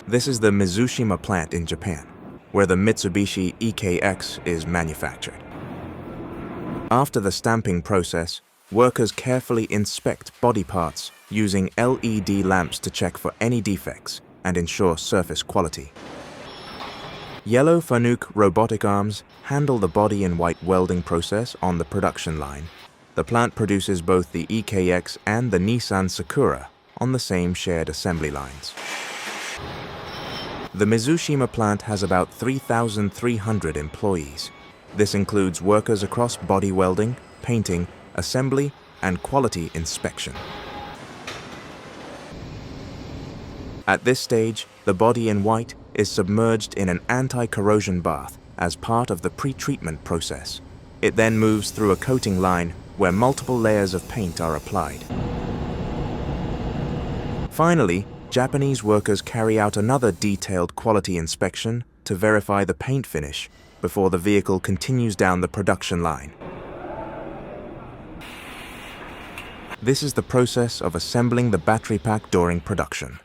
This is the Mizushima Plant in Japan, where the Mitsubishi EKX is manufactured. After the stamping process, workers carefully inspect body parts using LED lamps to check for any defects and ensure surface quality. Yellow Fanuc robotic arms handle the body-in-white welding process on the production line. The plant produces both the EKX and the Nissan SAKURA on the same shared assembly lines. The Mizushima plant has about 3,300 employees. This includes workers across body welding, painting, assembly, and quality inspection. At this stage, the body in white is submerged in an anti-corrosion bath as part of the pre-treatment process. It then moves through a coating line where multiple layers of paint are applied. Finally, Japanese workers carry out another detailed quality inspection to verify the paint finish before the vehicle continues down the production line. This is the process of assembling the battery pack during production.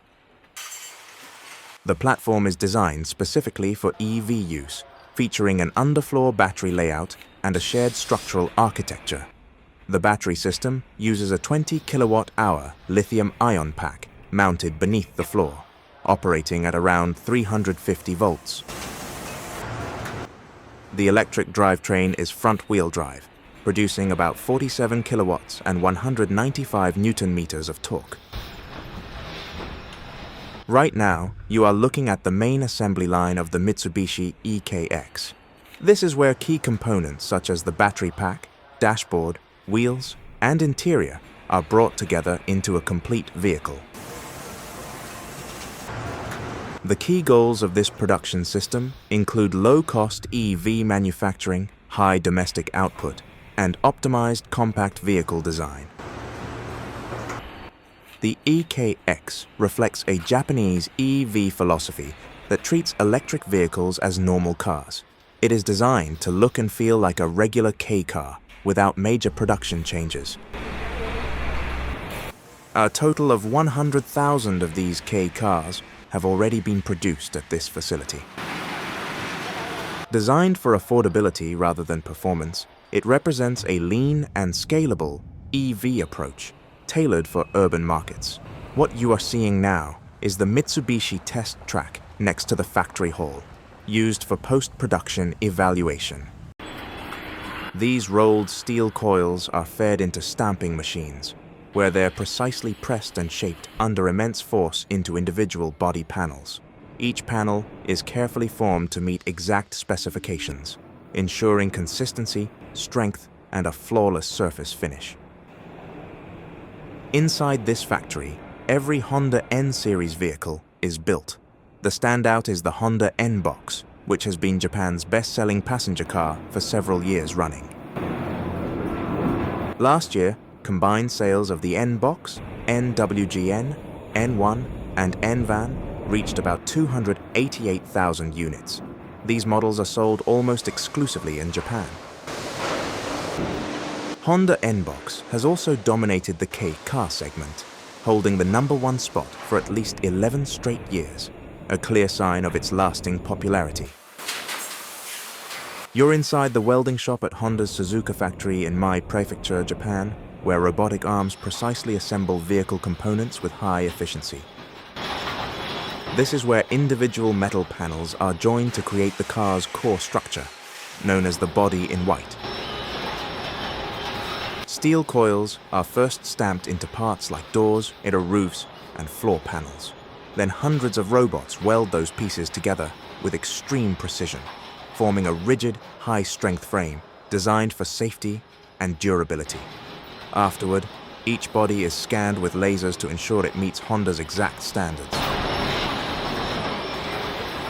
The platform is designed specifically for EV use, featuring an underfloor battery layout and a shared structural architecture. The battery system uses a 20 kilowatt-hour lithium-ion pack mounted beneath the floor, operating at around 350 volts. The electric drivetrain is front-wheel drive, producing about 47 kilowatts and 195 newton-meters of torque. Right now, you are looking at the main assembly line of the Mitsubishi EKX. This is where key components such as the battery pack, dashboard, wheels, and interior are brought together into a complete vehicle. The key goals of this production system include low-cost EV manufacturing, high domestic output, and optimized compact vehicle design. The EKX reflects a Japanese EV philosophy that treats electric vehicles as normal cars. It is designed to look and feel like a regular Kei car without major production changes. A total of 100,000 of these Kei cars have already been produced at this facility. Designed for affordability rather than performance, it represents a lean and scalable EV approach tailored for urban markets. What you are seeing now is the Mitsubishi test track next to the factory hall, used for post-production evaluation. These rolled steel coils are fed into stamping machines, where they're precisely pressed and shaped under immense force into individual body panels. Each panel is carefully formed to meet exact specifications, ensuring consistency, strength, and a flawless surface finish. Inside this factory, every Honda N-Series vehicle is built. The standout is the Honda N-Box, which has been Japan's best-selling passenger car for several years running. Last year, combined sales of the N-Box, NWGN, N1, and N-Van reached about 288,000 units. These models are sold almost exclusively in Japan. Honda N-Box has also dominated the Kei car segment, holding the #1 spot for at least 11 straight years, a clear sign of its lasting popularity. You're inside the welding shop at Honda's Suzuka factory in Kei Prefecture, Japan, where robotic arms precisely assemble vehicle components with high efficiency. This is where individual metal panels are joined to create the car's core structure, known as the body in white. Steel coils are first stamped into parts like doors, inner roofs, and floor panels. Then hundreds of robots weld those pieces together with extreme precision, forming a rigid, high-strength frame designed for safety and durability. Afterward, each body is scanned with lasers to ensure it meets Honda's exact standards.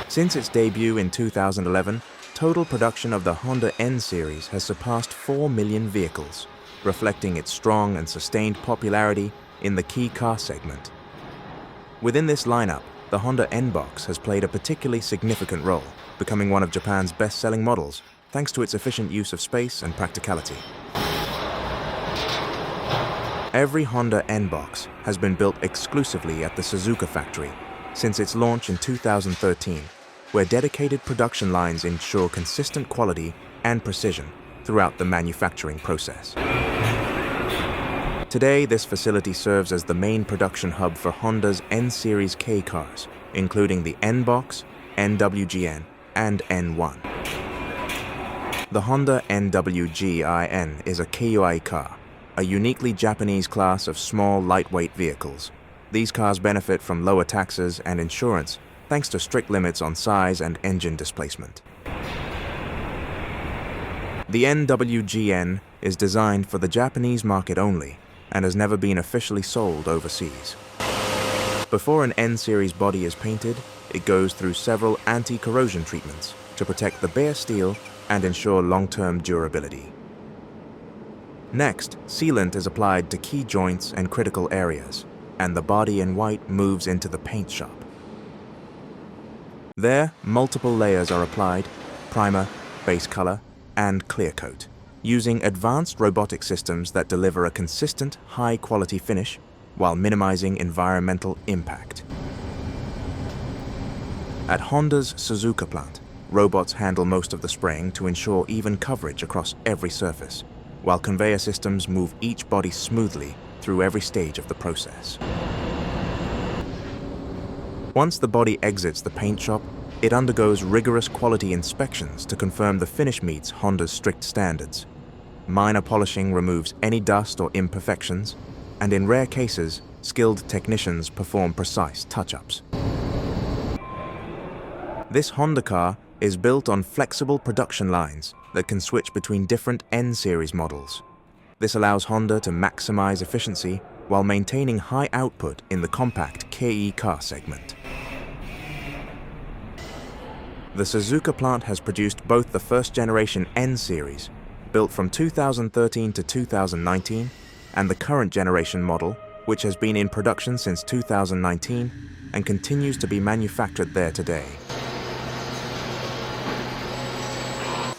Since its debut in 2011, total production of the Honda N-Series has surpassed 4 million vehicles, reflecting its strong and sustained popularity in the key car segment. Within this lineup, the Honda N-Box has played a particularly significant role, becoming one of Japan's best-selling models, thanks to its efficient use of space and practicality. Every Honda N-Box has been built exclusively at the Suzuka factory, since its launch in 2013, where dedicated production lines ensure consistent quality and precision throughout the manufacturing process. Today, this facility serves as the main production hub for Honda's N-Series Kei cars, including the N-Box, NWGN, and N1. The Honda NWGN is a Kei car, a uniquely Japanese class of small, lightweight vehicles. These cars benefit from lower taxes and insurance thanks to strict limits on size and engine displacement. The NWGN is designed for the Japanese market only and has never been officially sold overseas. Before an N-Series body is painted, it goes through several anti-corrosion treatments to protect the bare steel and ensure long-term durability. Next, sealant is applied to key joints and critical areas, and the body in white moves into the paint shop. There, multiple layers are applied: primer, base color, and clear coat, using advanced robotic systems that deliver a consistent, high-quality finish while minimizing environmental impact. At Honda's Suzuka plant, robots handle most of the spraying to ensure even coverage across every surface, while conveyor systems move each body smoothly through every stage of the process. Once the body exits the paint shop, it undergoes rigorous quality inspections to confirm the finish meets Honda's strict standards. Minor polishing removes any dust or imperfections, and in rare cases, skilled technicians perform precise touch-ups. This Honda car is built on flexible production lines that can switch between different N-Series models. This allows Honda to maximize efficiency while maintaining high output in the compact Kei car segment. The Suzuka plant has produced both the first-generation N-Series, built from 2013 to 2019, and the current generation model, which has been in production since 2019 and continues to be manufactured there today.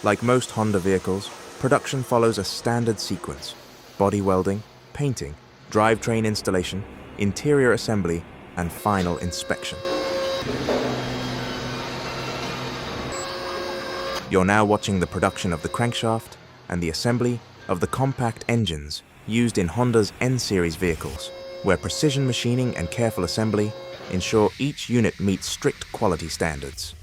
Like most Honda vehicles, production follows a standard sequence: body welding, painting, drivetrain installation, interior assembly, and final inspection. You're now watching the production of the crankshaft and the assembly of the compact engines used in Honda's N-Series vehicles, where precision machining and careful assembly ensure each unit meets strict quality standards.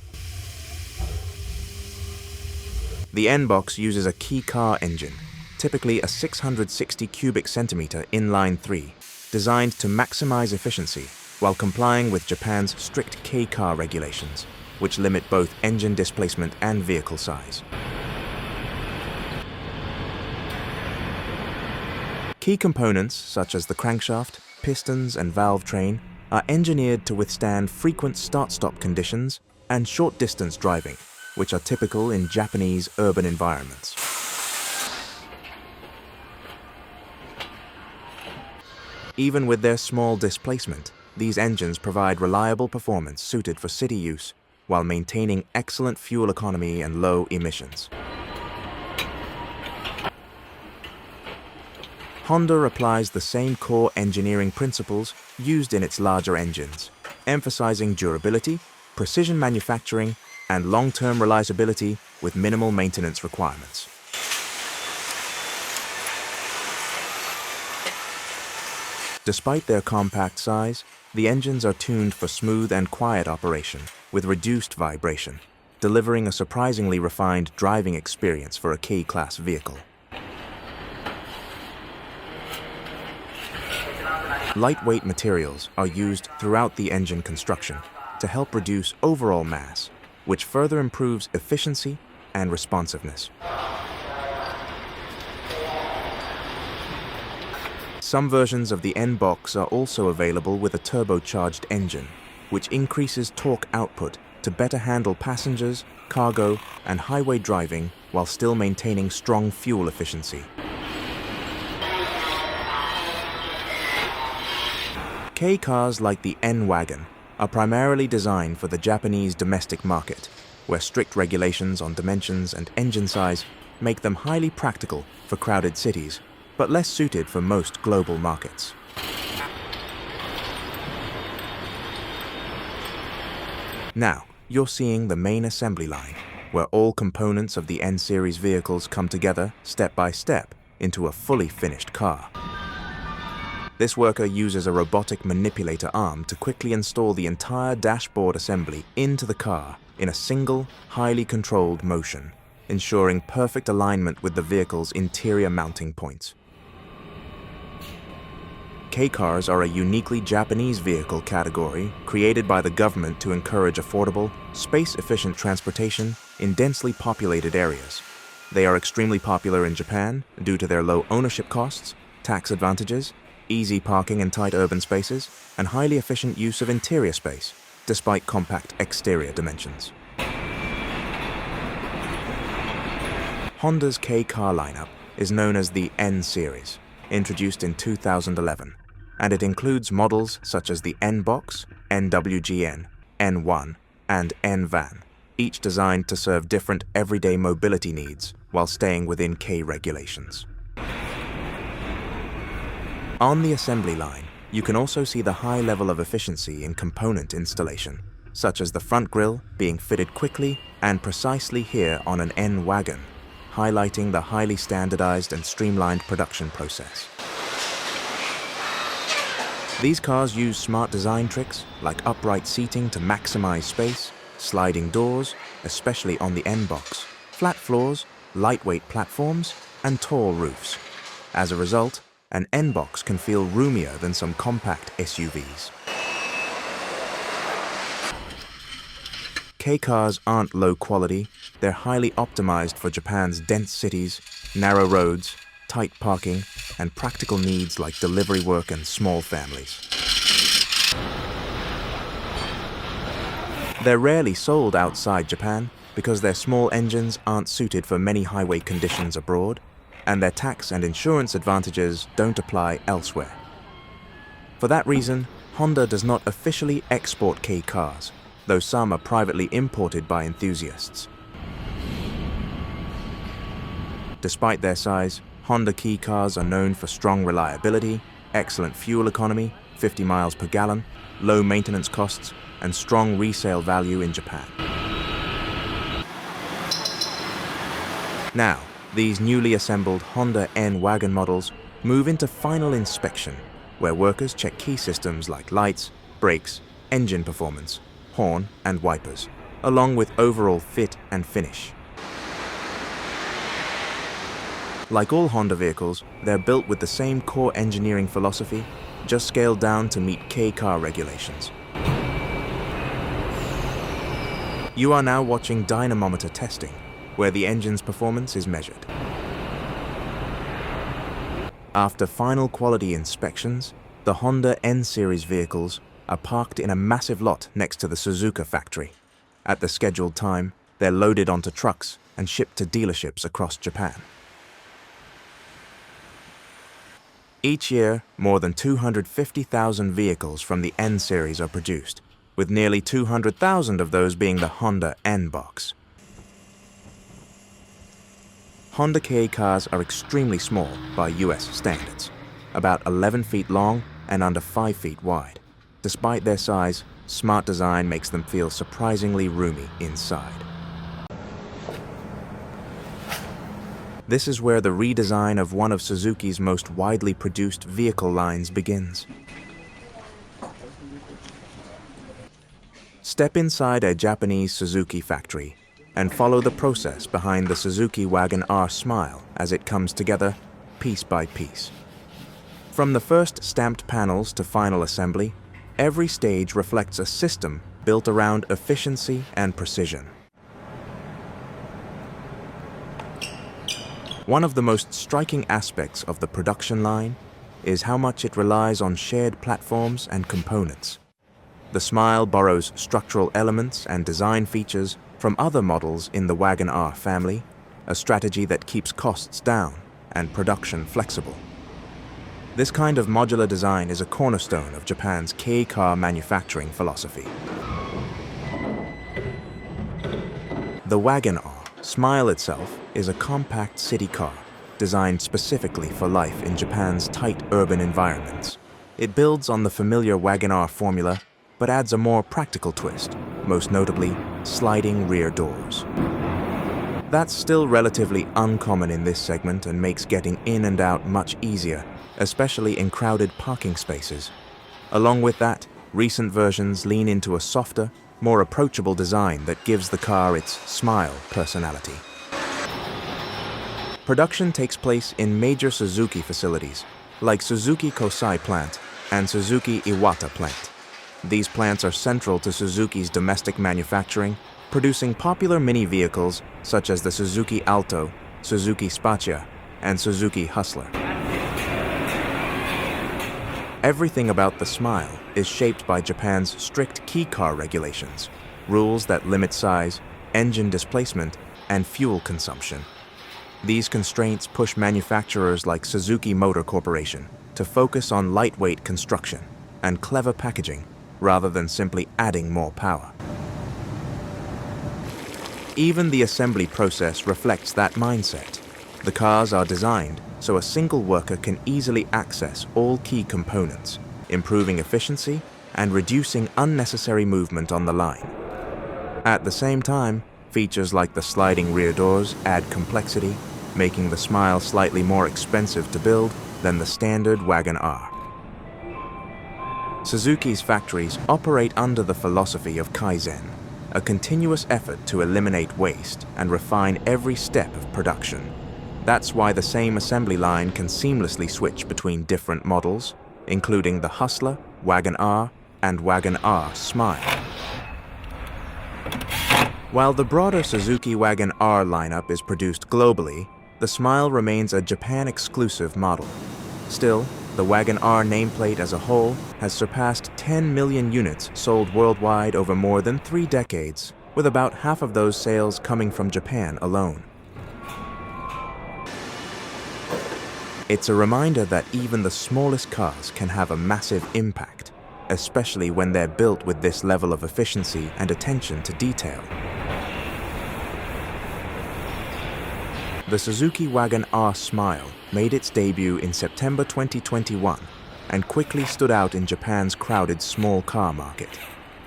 The N-Box uses a Kei car engine, typically a 660 cubic centimeter inline-3, designed to maximize efficiency while complying with Japan's strict Kei car regulations, which limit both engine displacement and vehicle size. Key components, such as the crankshaft, pistons, and valve train, are engineered to withstand frequent start-stop conditions and short-distance driving, which are typical in Japanese urban environments. Even with their small displacement, these engines provide reliable performance suited for city use while maintaining excellent fuel economy and low emissions. Honda applies the same core engineering principles used in its larger engines, emphasizing durability, precision manufacturing, and long-term reliability with minimal maintenance requirements. Despite their compact size, the engines are tuned for smooth and quiet operation with reduced vibration, delivering a surprisingly refined driving experience for a K-class vehicle. Lightweight materials are used throughout the engine construction to help reduce overall mass, which further improves efficiency and responsiveness. Some versions of the N-Box are also available with a turbocharged engine, which increases torque output to better handle passengers, cargo, and highway driving while still maintaining strong fuel efficiency. Kei cars like the N-Wagon are primarily designed for the Japanese domestic market, where strict regulations on dimensions and engine size make them highly practical for crowded cities, but less suited for most global markets. Now, you're seeing the main assembly line, where all components of the N-Series vehicles come together step by step into a fully finished car. This worker uses a robotic manipulator arm to quickly install the entire dashboard assembly into the car in a single, highly controlled motion, ensuring perfect alignment with the vehicle's interior mounting points. Kei cars are a uniquely Japanese vehicle category created by the government to encourage affordable, space-efficient transportation in densely populated areas. They are extremely popular in Japan due to their low ownership costs, tax advantages, easy parking in tight urban spaces, and highly efficient use of interior space, despite compact exterior dimensions. Honda's Kei car lineup is known as the N-Series, introduced in 2011, and it includes models such as the N-Box, NWGN, N1, and N-Van, each designed to serve different everyday mobility needs while staying within Kei regulations. On the assembly line, you can also see the high level of efficiency in component installation, such as the front grille being fitted quickly and precisely here on an N-Wagon, highlighting the highly standardized and streamlined production process. These cars use smart design tricks like upright seating to maximize space, sliding doors, especially on the N-Box, flat floors, lightweight platforms, and tall roofs. As a result, an N-Box can feel roomier than some compact SUVs. Kei cars aren't low quality, they're highly optimized for Japan's dense cities, narrow roads, tight parking, and practical needs like delivery work and small families. They're rarely sold outside Japan because their small engines aren't suited for many highway conditions abroad, and their tax and insurance advantages don't apply elsewhere. For that reason, Honda does not officially export Kei cars, though some are privately imported by enthusiasts. Despite their size, Honda Kei cars are known for strong reliability, excellent fuel economy, 50 miles per gallon, low maintenance costs, and strong resale value in Japan. Now, these newly assembled Honda N-Wagon models move into final inspection, where workers check key systems like lights, brakes, engine performance, horn, and wipers, along with overall fit and finish. Like all Honda vehicles, they're built with the same core engineering philosophy, just scaled down to meet Kei car regulations. You are now watching dynamometer testing, where the engine's performance is measured. After final quality inspections, the Honda N-Series vehicles are parked in a massive lot next to the Suzuka factory. At the scheduled time, they're loaded onto trucks and shipped to dealerships across Japan. Each year, more than 250,000 vehicles from the N-Series are produced, with nearly 200,000 of those being the Honda N-Box. Honda Kei cars are extremely small by US standards, about 11 feet long and under 5 feet wide. Despite their size, smart design makes them feel surprisingly roomy inside. This is where the redesign of one of Suzuki's most widely produced vehicle lines begins. Step inside a Japanese Suzuki factory and follow the process behind the Suzuki Wagon R Smile as it comes together piece by piece. From the first stamped panels to final assembly, every stage reflects a system built around efficiency and precision. One of the most striking aspects of the production line is how much it relies on shared platforms and components. The Smile borrows structural elements and design features from other models in the Wagon R family, a strategy that keeps costs down and production flexible. This kind of modular design is a cornerstone of Japan's Kei car manufacturing philosophy. The Wagon R Smile itself is a compact city car designed specifically for life in Japan's tight urban environments. It builds on the familiar Wagon R formula, but adds a more practical twist most notably sliding rear doors. That's still relatively uncommon in this segment and makes getting in and out much easier, especially in crowded parking spaces. Along with that, recent versions lean into a softer, more approachable design that gives the car its smile personality. Production takes place in major Suzuki facilities, like Suzuki Kosai Plant and Suzuki Iwata Plant. These plants are central to Suzuki's domestic manufacturing, producing popular mini vehicles such as the Suzuki Alto, Suzuki Spacia, and Suzuki Hustler. Everything about the Smile is shaped by Japan's strict kei car regulations, rules that limit size, engine displacement, and fuel consumption. These constraints push manufacturers like Suzuki Motor Corporation to focus on lightweight construction and clever packaging rather than simply adding more power. Even the assembly process reflects that mindset. The cars are designed so a single worker can easily access all key components, improving efficiency and reducing unnecessary movement on the line. At the same time, features like the sliding rear doors add complexity, making the Smile slightly more expensive to build than the standard Wagon R. Suzuki's factories operate under the philosophy of Kaizen, a continuous effort to eliminate waste and refine every step of production. That's why the same assembly line can seamlessly switch between different models, including the Hustler, Wagon R, and Wagon R Smile. While the broader Suzuki Wagon R lineup is produced globally, the Smile remains a Japan-exclusive model. Still, the Wagon R nameplate as a whole has surpassed 10 million units sold worldwide over more than 3 decades, with about half of those sales coming from Japan alone. It's a reminder that even the smallest cars can have a massive impact, especially when they're built with this level of efficiency and attention to detail. The Suzuki Wagon R Smile made its debut in September 2021 and quickly stood out in Japan's crowded small car market.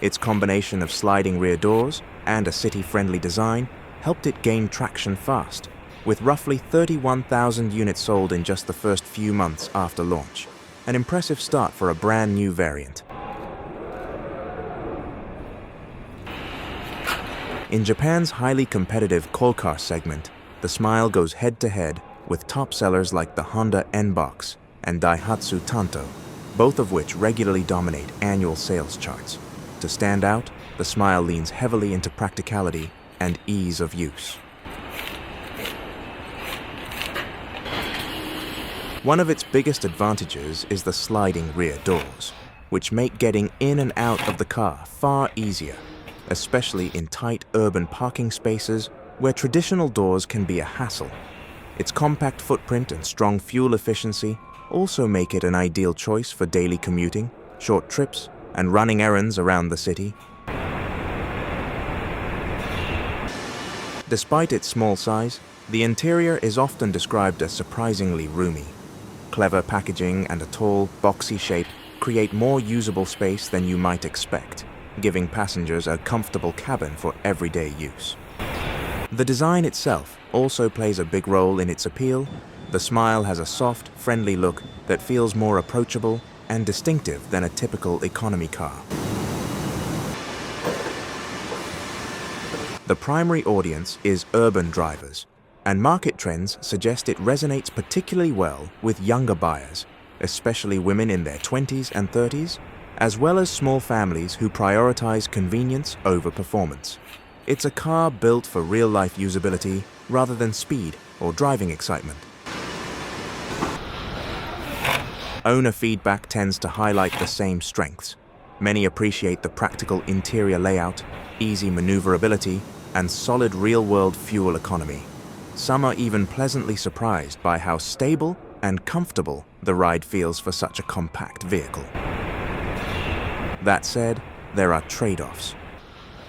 Its combination of sliding rear doors and a city-friendly design helped it gain traction fast, with roughly 31,000 units sold in just the first few months after launch, an impressive start for a brand new variant. In Japan's highly competitive Car segment, the Smile goes head-to-head with top sellers like the Honda N-Box and Daihatsu Tanto, both of which regularly dominate annual sales charts. To stand out, the Smile leans heavily into practicality and ease of use. One of its biggest advantages is the sliding rear doors, which make getting in and out of the car far easier, especially in tight urban parking spaces where traditional doors can be a hassle. Its compact footprint and strong fuel efficiency also make it an ideal choice for daily commuting, short trips, and running errands around the city. Despite its small size, the interior is often described as surprisingly roomy. Clever packaging and a tall, boxy shape create more usable space than you might expect, giving passengers a comfortable cabin for everyday use. The design itself also plays a big role in its appeal. The Smile has a soft, friendly look that feels more approachable and distinctive than a typical economy car. The primary audience is urban drivers, and market trends suggest it resonates particularly well with younger buyers, especially women in their 20s and 30s, as well as small families who prioritize convenience over performance. It's a car built for real-life usability rather than speed or driving excitement. Owner feedback tends to highlight the same strengths. Many appreciate the practical interior layout, easy maneuverability, and solid real-world fuel economy. Some are even pleasantly surprised by how stable and comfortable the ride feels for such a compact vehicle. That said, there are trade-offs.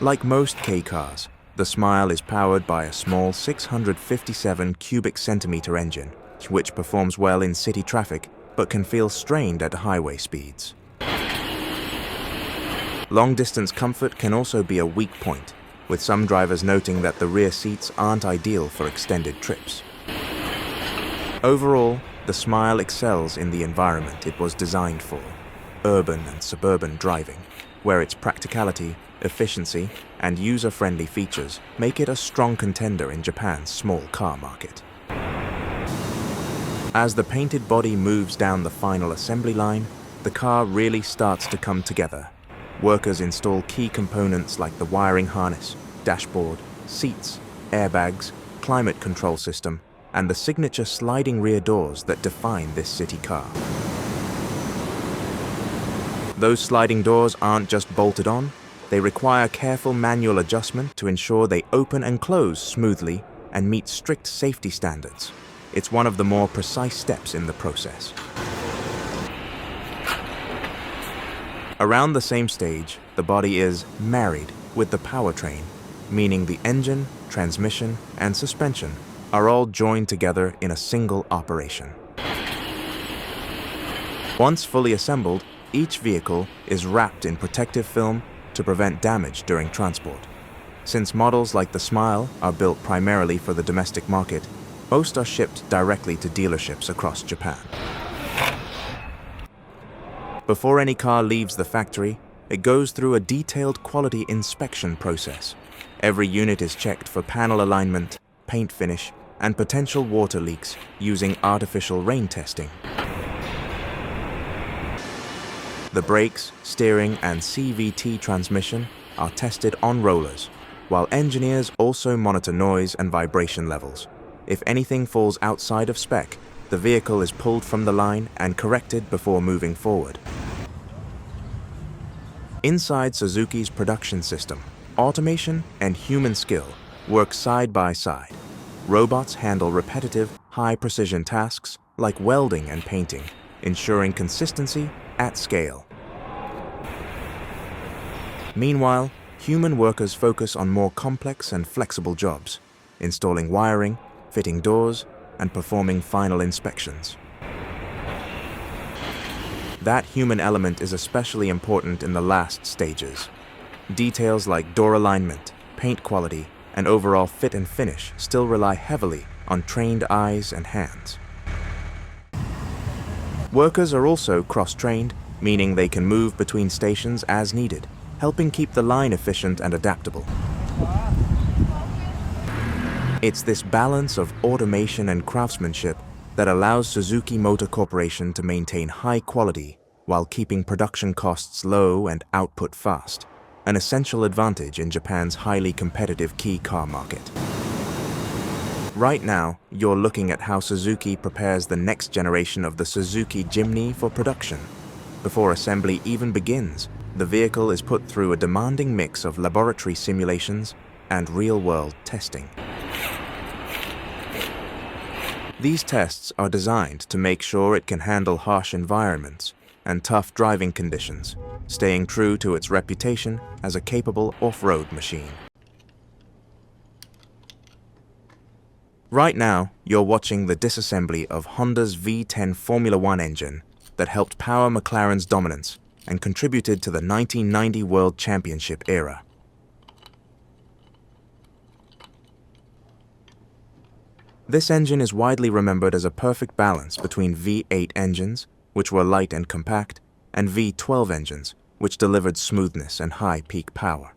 Like most Kei cars, the Smile is powered by a small 657 cubic centimeter engine, which performs well in city traffic but can feel strained at highway speeds. Long-distance comfort can also be a weak point, with some drivers noting that the rear seats aren't ideal for extended trips. Overall, the Smile excels in the environment it was designed for, urban and suburban driving, where its practicality, efficiency, and user-friendly features make it a strong contender in Japan's small car market. As the painted body moves down the final assembly line, the car really starts to come together. Workers install key components like the wiring harness, dashboard, seats, airbags, climate control system, and the signature sliding rear doors that define this city car. Those sliding doors aren't just bolted on, they require careful manual adjustment to ensure they open and close smoothly and meet strict safety standards. It's one of the more precise steps in the process. Around the same stage, the body is married with the powertrain, meaning the engine, transmission, and suspension are all joined together in a single operation. Once fully assembled, each vehicle is wrapped in protective film to prevent damage during transport. Since models like the Smile are built primarily for the domestic market, most are shipped directly to dealerships across Japan. Before any car leaves the factory, it goes through a detailed quality inspection process. Every unit is checked for panel alignment, paint finish, and potential water leaks using artificial rain testing. The brakes, steering, and CVT transmission are tested on rollers, while engineers also monitor noise and vibration levels. If anything falls outside of spec, the vehicle is pulled from the line and corrected before moving forward. Inside Suzuki's production system, automation and human skill work side by side. Robots handle repetitive, high-precision tasks like welding and painting, ensuring consistency at scale. Meanwhile, human workers focus on more complex and flexible jobs, installing wiring, fitting doors, and performing final inspections. That human element is especially important in the last stages. Details like door alignment, paint quality, and overall fit and finish still rely heavily on trained eyes and hands. Workers are also cross-trained, meaning they can move between stations as needed, helping keep the line efficient and adaptable. It's this balance of automation and craftsmanship that allows Suzuki Motor Corporation to maintain high quality while keeping production costs low and output fast, an essential advantage in Japan's highly competitive kei car market. Right now, you're looking at how Suzuki prepares the next generation of the Suzuki Jimny for production. Before assembly even begins, the vehicle is put through a demanding mix of laboratory simulations and real-world testing. These tests are designed to make sure it can handle harsh environments and tough driving conditions, staying true to its reputation as a capable off-road machine. Right now, you're watching the disassembly of Honda's V10 Formula One engine that helped power McLaren's dominance and contributed to the 1990 World Championship era. This engine is widely remembered as a perfect balance between V8 engines, which were light and compact, and V12 engines, which delivered smoothness and high peak power.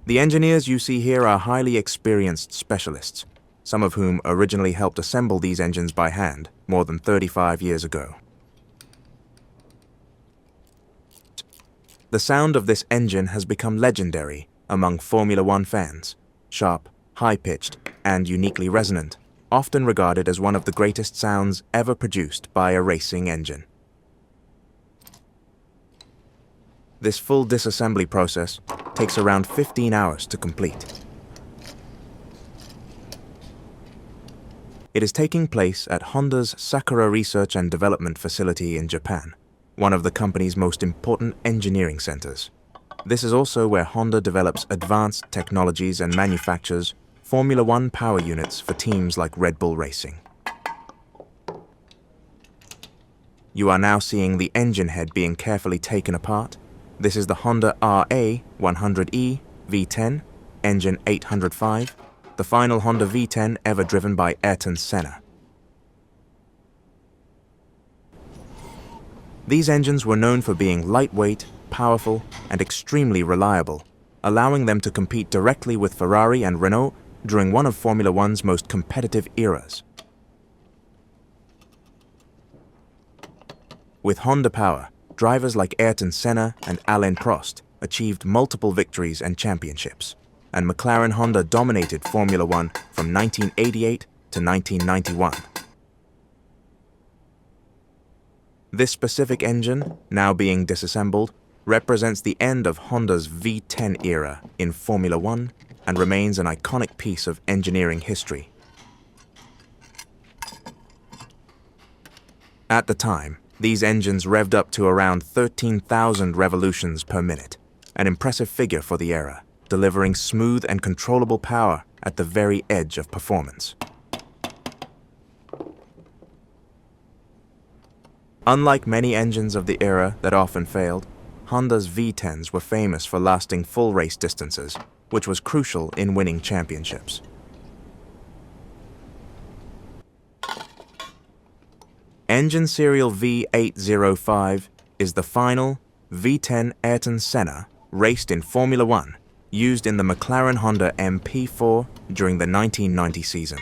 The engineers you see here are highly experienced specialists, some of whom originally helped assemble these engines by hand more than 35 years ago. The sound of this engine has become legendary among Formula One fans, sharp, high-pitched, and uniquely resonant, often regarded as one of the greatest sounds ever produced by a racing engine. This full disassembly process takes around 15 hours to complete. It is taking place at Honda's Sakura Research and Development Facility in Japan, one of the company's most important engineering centers. This is also where Honda develops advanced technologies and manufactures Formula One power units for teams like Red Bull Racing. You are now seeing the engine head being carefully taken apart. This is the Honda RA100E V10, engine 805, the final Honda V10 ever driven by Ayrton Senna. These engines were known for being lightweight, powerful, and extremely reliable, allowing them to compete directly with Ferrari and Renault during one of Formula One's most competitive eras. With Honda power, drivers like Ayrton Senna and Alain Prost achieved multiple victories and championships, and McLaren Honda dominated Formula One from 1988 to 1991. This specific engine, now being disassembled, represents the end of Honda's V10 era in Formula One and remains an iconic piece of engineering history. At the time, these engines revved up to around 13,000 revolutions per minute, an impressive figure for the era, delivering smooth and controllable power at the very edge of performance. Unlike many engines of the era that often failed, Honda's V10s were famous for lasting full race distances, which was crucial in winning championships. Engine serial V805 is the final V10 Ayrton Senna raced in Formula One, used in the McLaren Honda MP4 during the 1990 season.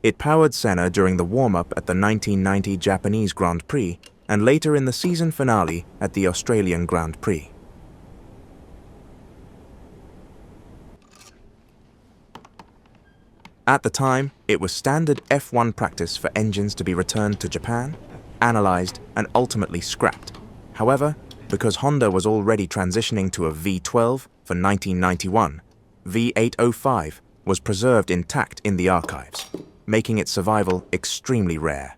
It powered Senna during the warm-up at the 1990 Japanese Grand Prix and later in the season finale at the Australian Grand Prix. At the time, it was standard F1 practice for engines to be returned to Japan, analyzed, and ultimately scrapped. However, because Honda was already transitioning to a V12 for 1991, V805 was preserved intact in the archives, making its survival extremely rare.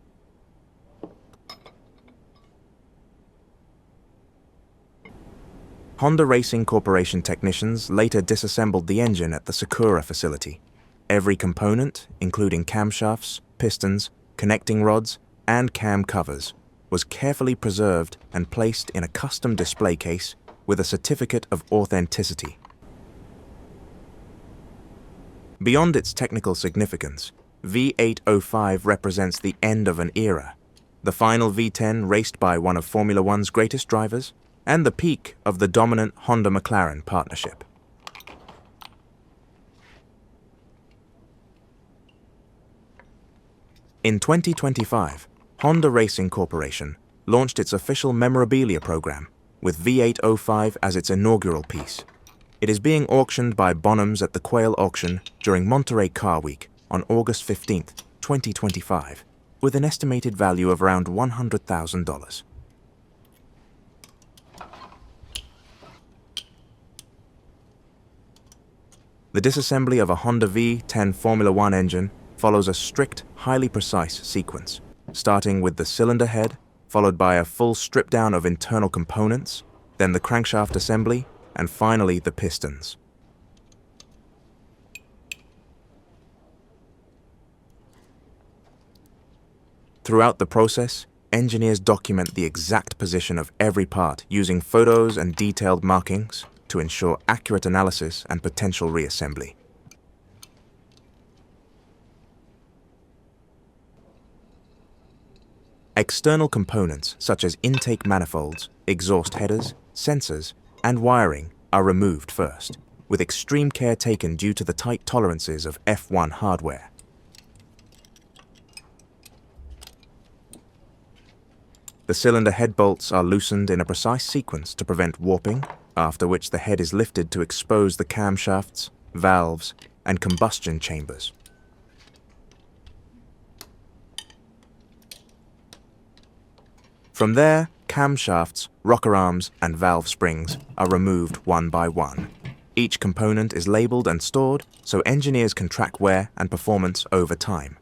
Honda Racing Corporation technicians later disassembled the engine at the Sakura facility. Every component, including camshafts, pistons, connecting rods, and cam covers, was carefully preserved and placed in a custom display case with a certificate of authenticity. Beyond its technical significance, V805 represents the end of an era, the final V10 raced by one of Formula One's greatest drivers, and the peak of the dominant Honda-McLaren partnership. In 2025, Honda Racing Corporation launched its official memorabilia program, with V805 as its inaugural piece. It is being auctioned by Bonhams at the Quail Auction during Monterey Car Week on August 15, 2025, with an estimated value of around $100,000. The disassembly of a Honda V10 Formula One engine follows a strict, highly precise sequence, starting with the cylinder head, followed by a full strip-down of internal components, then the crankshaft assembly, and finally the pistons. Throughout the process, engineers document the exact position of every part using photos and detailed markings to ensure accurate analysis and potential reassembly. External components such as intake manifolds, exhaust headers, sensors, and wiring are removed first, with extreme care taken due to the tight tolerances of F1 hardware. The cylinder head bolts are loosened in a precise sequence to prevent warping, after which the head is lifted to expose the camshafts, valves, and combustion chambers. From there, camshafts, rocker arms, and valve springs are removed one by one. Each component is labeled and stored so engineers can track wear and performance over time.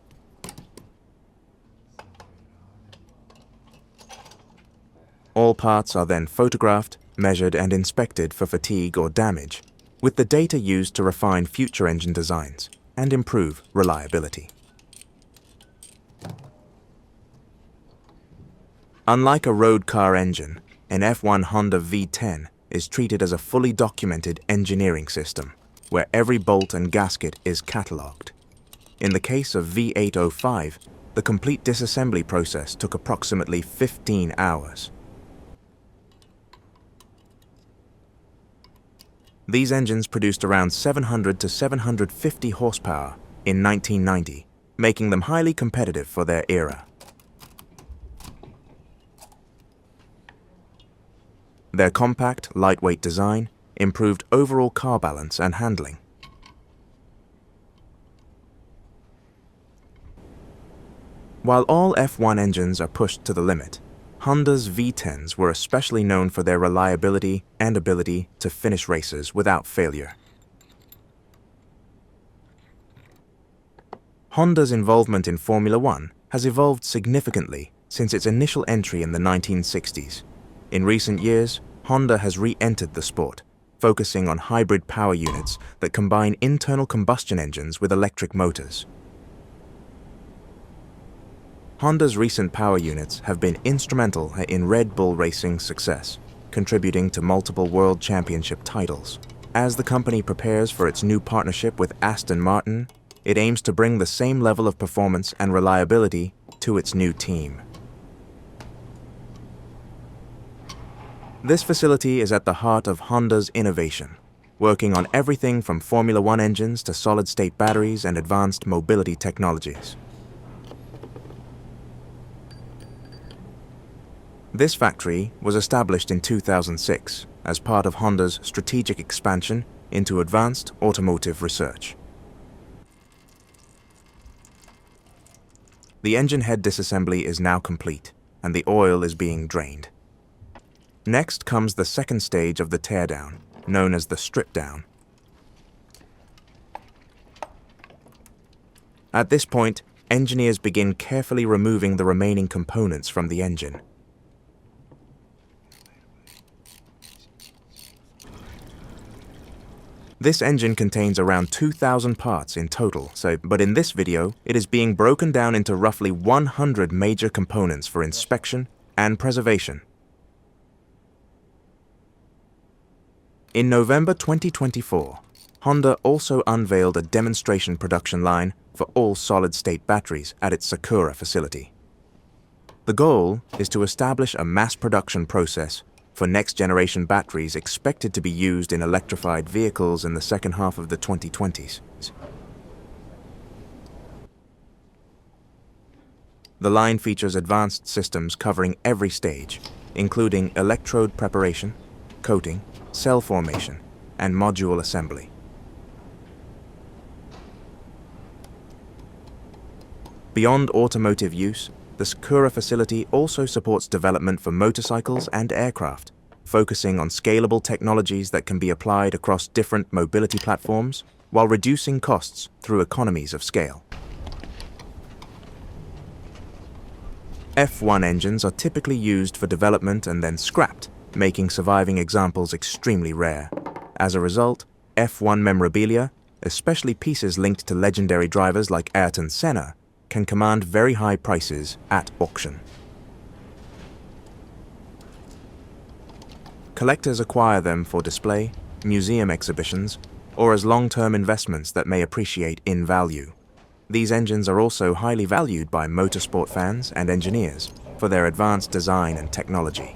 All parts are then photographed, measured, and inspected for fatigue or damage, with the data used to refine future engine designs, and improve reliability. Unlike a road car engine, an F1 Honda V10 is treated as a fully documented engineering system, where every bolt and gasket is catalogued. In the case of V805, the complete disassembly process took approximately 15 hours. These engines produced around 700 to 750 horsepower in 1990, making them highly competitive for their era. Their compact, lightweight design improved overall car balance and handling. While all F1 engines are pushed to the limit, Honda's V10s were especially known for their reliability and ability to finish races without failure. Honda's involvement in Formula One has evolved significantly since its initial entry in the 1960s. In recent years, Honda has re-entered the sport, focusing on hybrid power units that combine internal combustion engines with electric motors. Honda's recent power units have been instrumental in Red Bull Racing's success, contributing to multiple World Championship titles. As the company prepares for its new partnership with Aston Martin, it aims to bring the same level of performance and reliability to its new team. This facility is at the heart of Honda's innovation, working on everything from Formula One engines to solid-state batteries and advanced mobility technologies. This factory was established in 2006 as part of Honda's strategic expansion into advanced automotive research. The engine head disassembly is now complete, and the oil is being drained. Next comes the second stage of the teardown, known as the strip down. At this point, engineers begin carefully removing the remaining components from the engine. This engine contains around 2,000 parts in total, but in this video, it is being broken down into roughly 100 major components for inspection and preservation. In November 2024, Honda also unveiled a demonstration production line for all solid-state batteries at its Sakura facility. The goal is to establish a mass production process for next-generation batteries expected to be used in electrified vehicles in the second half of the 2020s. The line features advanced systems covering every stage, including electrode preparation, coating, cell formation, and module assembly. Beyond automotive use, the Sakura facility also supports development for motorcycles and aircraft, focusing on scalable technologies that can be applied across different mobility platforms while reducing costs through economies of scale. F1 engines are typically used for development and then scrapped, making surviving examples extremely rare. As a result, F1 memorabilia, especially pieces linked to legendary drivers like Ayrton Senna, can command very high prices at auction. Collectors acquire them for display, museum exhibitions, or as long-term investments that may appreciate in value. These engines are also highly valued by motorsport fans and engineers for their advanced design and technology.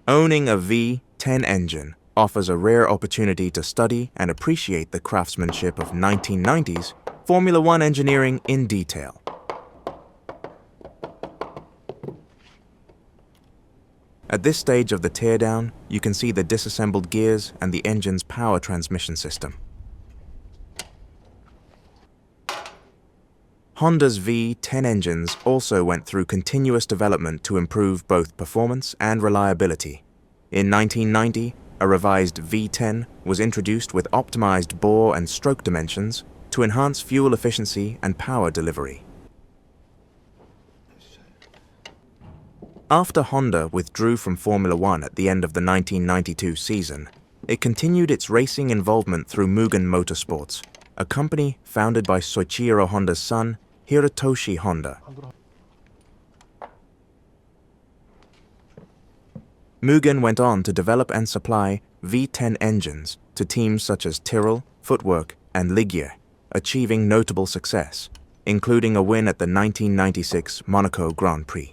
Owning a V10 engine offers a rare opportunity to study and appreciate the craftsmanship of 1990s Formula One engineering in detail. At this stage of the teardown, you can see the disassembled gears and the engine's power transmission system. Honda's V10 engines also went through continuous development to improve both performance and reliability. In 1990, a revised V10 was introduced with optimized bore and stroke dimensions to enhance fuel efficiency and power delivery. After Honda withdrew from Formula One at the end of the 1992 season, it continued its racing involvement through Mugen Motorsports, a company founded by Soichiro Honda's son, Hirotoshi Honda. Mugen went on to develop and supply V10 engines to teams such as Tyrrell, Footwork, and Ligier, achieving notable success, including a win at the 1996 Monaco Grand Prix.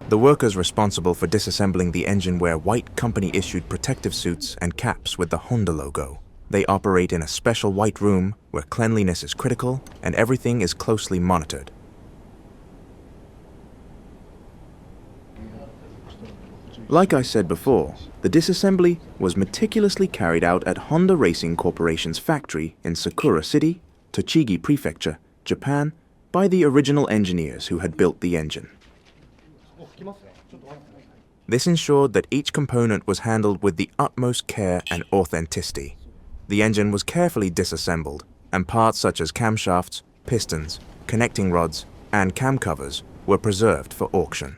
The workers responsible for disassembling the engine wear white company-issued protective suits and caps with the Honda logo. They operate in a special white room where cleanliness is critical and everything is closely monitored. Like I said before, the disassembly was meticulously carried out at Honda Racing Corporation's factory in Sakura City, Tochigi Prefecture, Japan, by the original engineers who had built the engine. This ensured that each component was handled with the utmost care and authenticity. The engine was carefully disassembled, and parts such as camshafts, pistons, connecting rods, and cam covers were preserved for auction.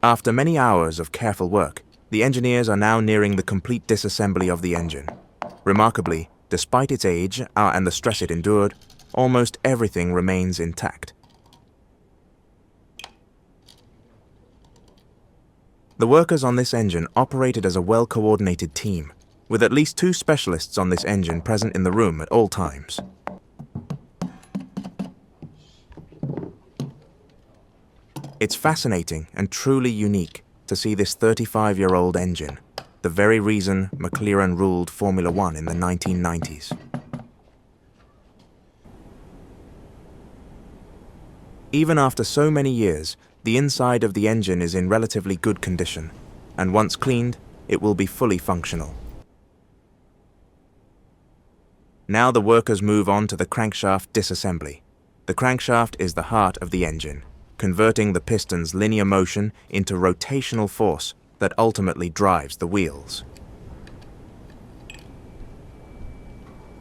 After many hours of careful work, the engineers are now nearing the complete disassembly of the engine. Remarkably, despite its age and the stress it endured, almost everything remains intact. The workers on this engine operated as a well-coordinated team, with at least 2 specialists on this engine present in the room at all times. It's fascinating and truly unique to see this 35-year-old engine, the very reason McLaren ruled Formula One in the 1990s. Even after so many years, the inside of the engine is in relatively good condition, and once cleaned, it will be fully functional. Now the workers move on to the crankshaft disassembly. The crankshaft is the heart of the engine, converting the piston's linear motion into rotational force that ultimately drives the wheels.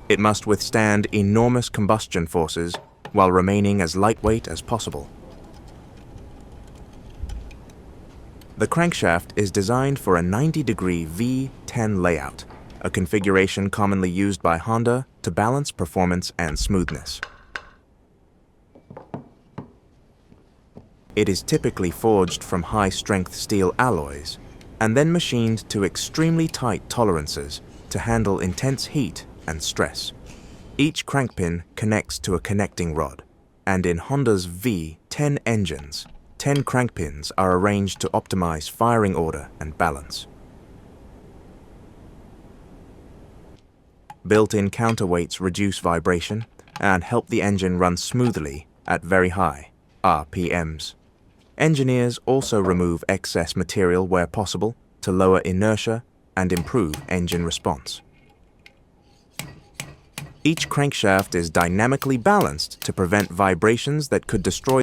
It must withstand enormous combustion forces while remaining as lightweight as possible. The crankshaft is designed for a 90-degree V10 layout, a configuration commonly used by Honda to balance performance and smoothness. It is typically forged from high-strength steel alloys and then machined to extremely tight tolerances to handle intense heat and stress. Each crankpin connects to a connecting rod, and in Honda's V10 engines, 10 crankpins are arranged to optimize firing order and balance. Built-in counterweights reduce vibration and help the engine run smoothly at very high RPMs. Engineers also remove excess material where possible to lower inertia and improve engine response. Each crankshaft is dynamically balanced to prevent vibrations that could destroy.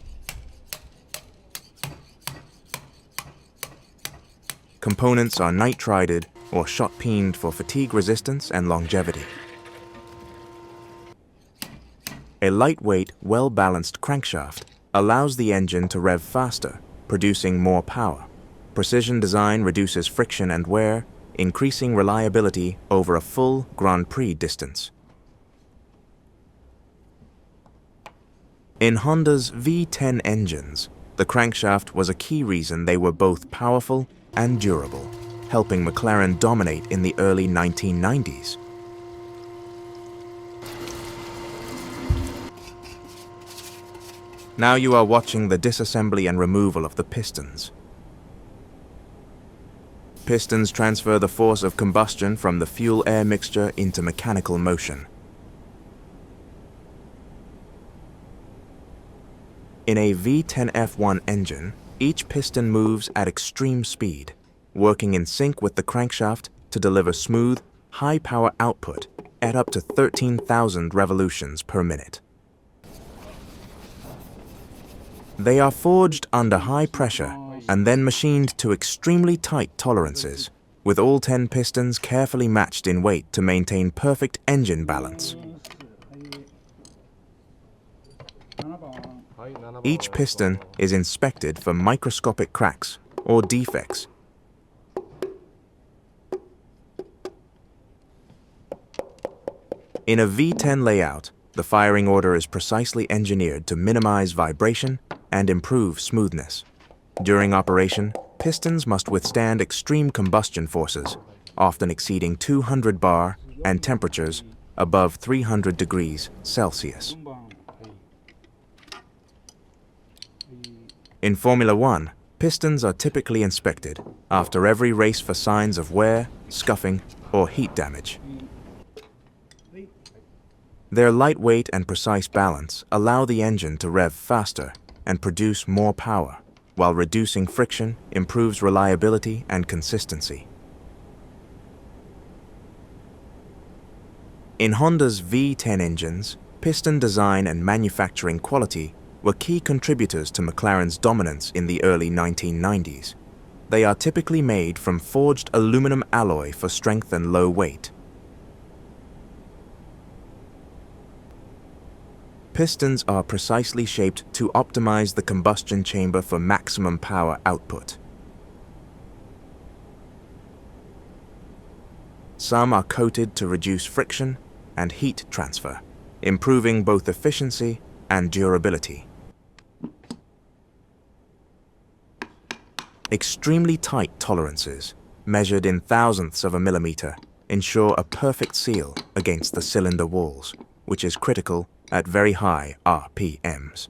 Components are nitrided or shot-peened for fatigue resistance and longevity. A lightweight, well-balanced crankshaft allows the engine to rev faster, producing more power. Precision design reduces friction and wear, increasing reliability over a full Grand Prix distance. In Honda's V10 engines, the crankshaft was a key reason they were both powerful and durable, helping McLaren dominate in the early 1990s. Now you are watching the disassembly and removal of the pistons. Pistons transfer the force of combustion from the fuel-air mixture into mechanical motion. In a V10 F1 engine, each piston moves at extreme speed, working in sync with the crankshaft to deliver smooth, high-power output at up to 13,000 revolutions per minute. They are forged under high pressure and then machined to extremely tight tolerances, with all 10 pistons carefully matched in weight to maintain perfect engine balance. Each piston is inspected for microscopic cracks or defects. In a V10 layout, the firing order is precisely engineered to minimize vibration and improve smoothness. During operation, pistons must withstand extreme combustion forces, often exceeding 200 bar and temperatures above 300 degrees Celsius. In Formula One, pistons are typically inspected after every race for signs of wear, scuffing, or heat damage. Their lightweight and precise balance allow the engine to rev faster and produce more power, while reducing friction improves reliability and consistency. In Honda's V10 engines, piston design and manufacturing quality were key contributors to McLaren's dominance in the early 1990s. They are typically made from forged aluminum alloy for strength and low weight. Pistons are precisely shaped to optimize the combustion chamber for maximum power output. Some are coated to reduce friction and heat transfer, improving both efficiency and durability. Extremely tight tolerances, measured in thousandths of a millimeter, ensure a perfect seal against the cylinder walls, which is critical at very high RPMs.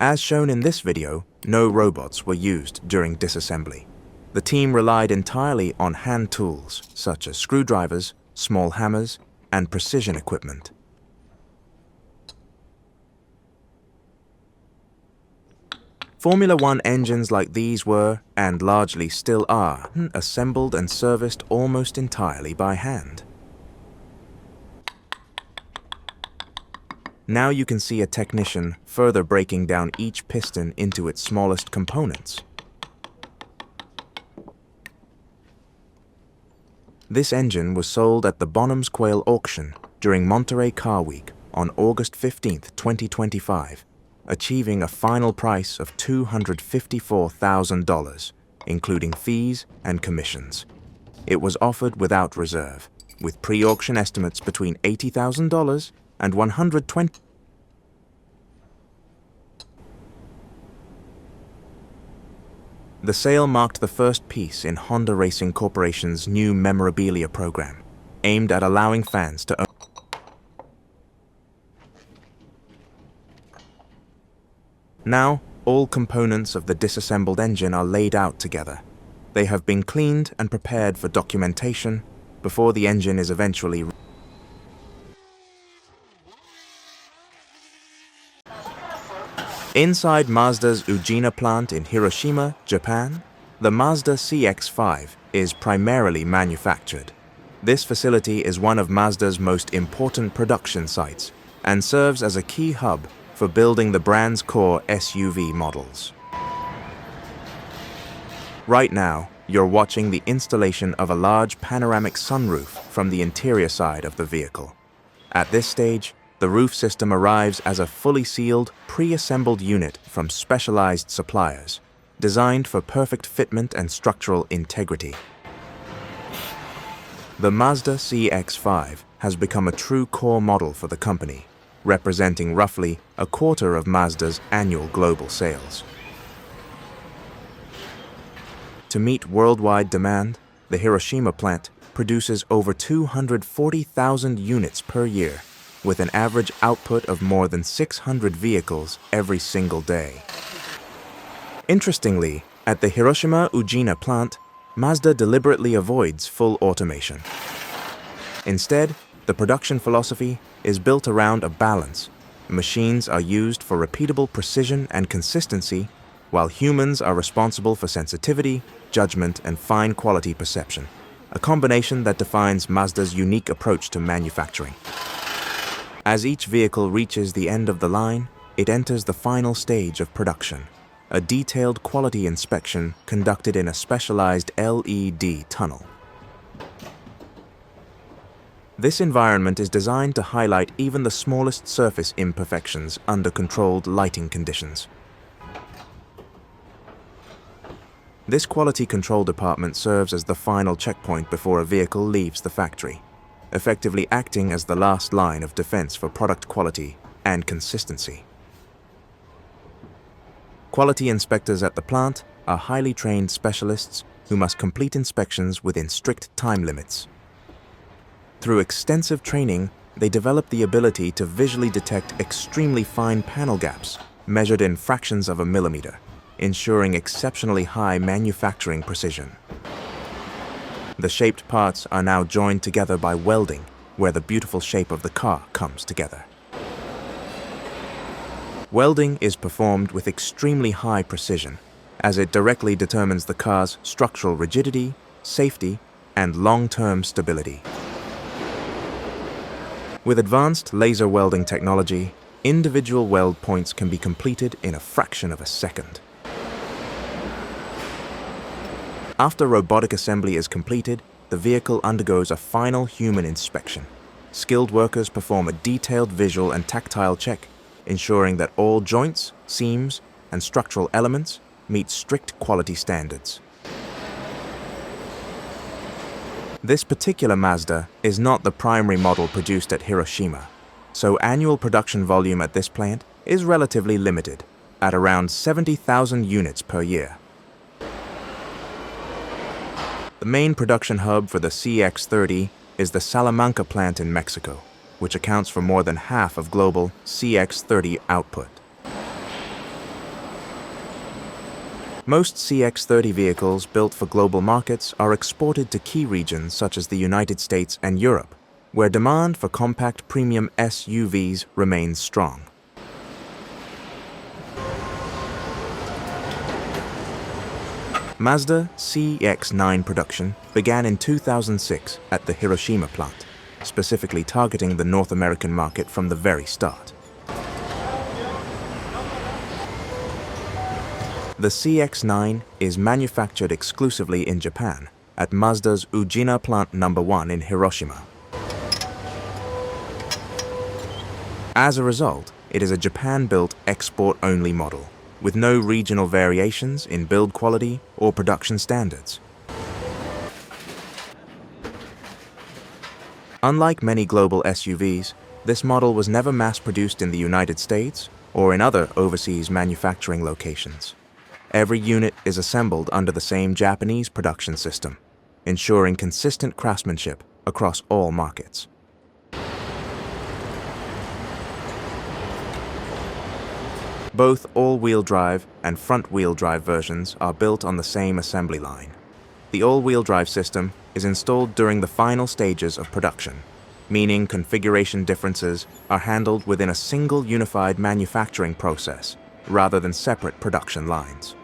As shown in this video, no robots were used during disassembly. The team relied entirely on hand tools such as screwdrivers, small hammers, and precision equipment. Formula One engines like these were, and largely still are, assembled and serviced almost entirely by hand. Now you can see a technician further breaking down each piston into its smallest components. This engine was sold at the Bonham's Quail auction during Monterey Car Week on August 15, 2025. Achieving a final price of $254,000, including fees and commissions. It was offered without reserve, with pre-auction estimates between $80,000 and $120,000. The sale marked the first piece in Honda Racing Corporation's new memorabilia program, aimed at allowing fans to own. Now, all components of the disassembled engine are laid out together. They have been cleaned and prepared for documentation before the engine is eventually. Inside Mazda's Ujina plant in Hiroshima, Japan, the Mazda CX-5 is primarily manufactured. This facility is one of Mazda's most important production sites and serves as a key hub for building the brand's core SUV models. Right now, you're watching the installation of a large panoramic sunroof from the interior side of the vehicle. At this stage, the roof system arrives as a fully sealed, pre-assembled unit from specialized suppliers, designed for perfect fitment and structural integrity. The Mazda CX-5 has become a true core model for the company, representing roughly a quarter of Mazda's annual global sales. To meet worldwide demand, the Hiroshima plant produces over 240,000 units per year, with an average output of more than 600 vehicles every single day. Interestingly, at the Hiroshima Ujina plant, Mazda deliberately avoids full automation. Instead, the production philosophy is built around a balance. Machines are used for repeatable precision and consistency, while humans are responsible for sensitivity, judgment, and fine quality perception, a combination that defines Mazda's unique approach to manufacturing. As each vehicle reaches the end of the line, it enters the final stage of production, a detailed quality inspection conducted in a specialized LED tunnel. This environment is designed to highlight even the smallest surface imperfections under controlled lighting conditions. This quality control department serves as the final checkpoint before a vehicle leaves the factory, effectively acting as the last line of defense for product quality and consistency. Quality inspectors at the plant are highly trained specialists who must complete inspections within strict time limits. Through extensive training, they develop the ability to visually detect extremely fine panel gaps measured in fractions of a millimeter, ensuring exceptionally high manufacturing precision. The shaped parts are now joined together by welding, where the beautiful shape of the car comes together. Welding is performed with extremely high precision, as it directly determines the car's structural rigidity, safety, and long-term stability. With advanced laser welding technology, individual weld points can be completed in a fraction of a second. After robotic assembly is completed, the vehicle undergoes a final human inspection. Skilled workers perform a detailed visual and tactile check, ensuring that all joints, seams, and structural elements meet strict quality standards. This particular Mazda is not the primary model produced at Hiroshima, so annual production volume at this plant is relatively limited, at around 70,000 units per year. The main production hub for the CX-30 is the Salamanca plant in Mexico, which accounts for more than half of global CX-30 output. Most CX-30 vehicles built for global markets are exported to key regions such as the United States and Europe, where demand for compact premium SUVs remains strong. Mazda CX-9 production began in 2006 at the Hiroshima plant, specifically targeting the North American market from the very start. The CX-9 is manufactured exclusively in Japan at Mazda's Ujina Plant No. 1 in Hiroshima. As a result, it is a Japan-built export-only model, with no regional variations in build quality or production standards. Unlike many global SUVs, this model was never mass-produced in the United States or in other overseas manufacturing locations. Every unit is assembled under the same Japanese production system, ensuring consistent craftsmanship across all markets. Both all-wheel drive and front-wheel drive versions are built on the same assembly line. The all-wheel drive system is installed during the final stages of production, meaning configuration differences are handled within a single unified manufacturing process rather than separate production lines.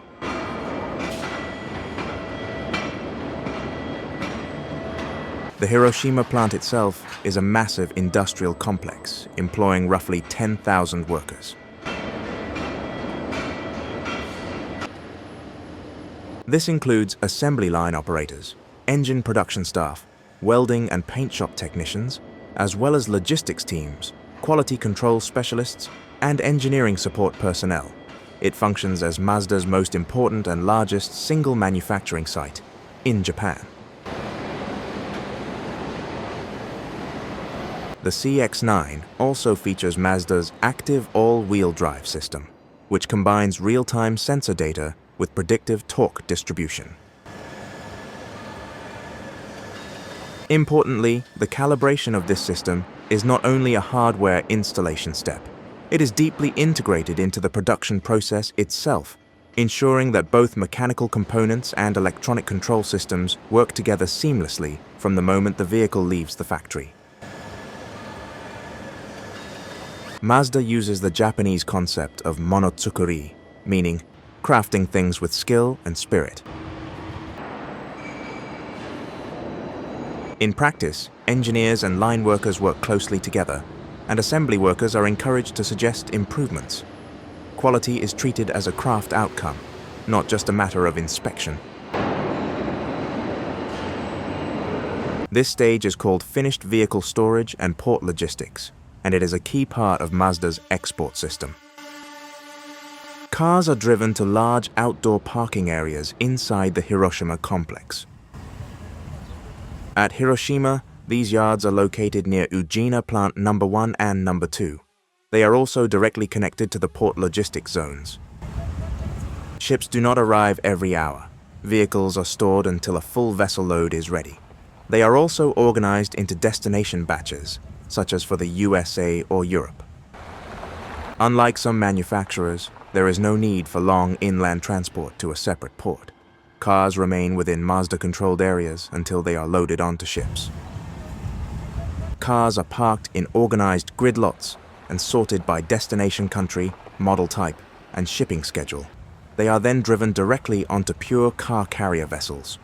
The Hiroshima plant itself is a massive industrial complex employing roughly 10,000 workers. This includes assembly line operators, engine production staff, welding and paint shop technicians, as well as logistics teams, quality control specialists, and engineering support personnel. It functions as Mazda's most important and largest single manufacturing site in Japan. The CX-9 also features Mazda's active all-wheel drive system, which combines real-time sensor data with predictive torque distribution. Importantly, the calibration of this system is not only a hardware installation step, it is deeply integrated into the production process itself, ensuring that both mechanical components and electronic control systems work together seamlessly from the moment the vehicle leaves the factory. Mazda uses the Japanese concept of monotsukuri, meaning crafting things with skill and spirit. In practice, engineers and line workers work closely together, and assembly workers are encouraged to suggest improvements. Quality is treated as a craft outcome, not just a matter of inspection. This stage is called finished vehicle storage and port logistics, and it is a key part of Mazda's export system. Cars are driven to large outdoor parking areas inside the Hiroshima complex. At Hiroshima, these yards are located near Ujina Plant No. 1 and No. 2. They are also directly connected to the port logistics zones. Ships do not arrive every hour. Vehicles are stored until a full vessel load is ready. They are also organized into destination batches, such as for the USA or Europe. Unlike some manufacturers, there is no need for long inland transport to a separate port. Cars remain within Mazda-controlled areas until they are loaded onto ships. Cars are parked in organized grid lots and sorted by destination country, model type, and shipping schedule. They are then driven directly onto pure car carrier vessels,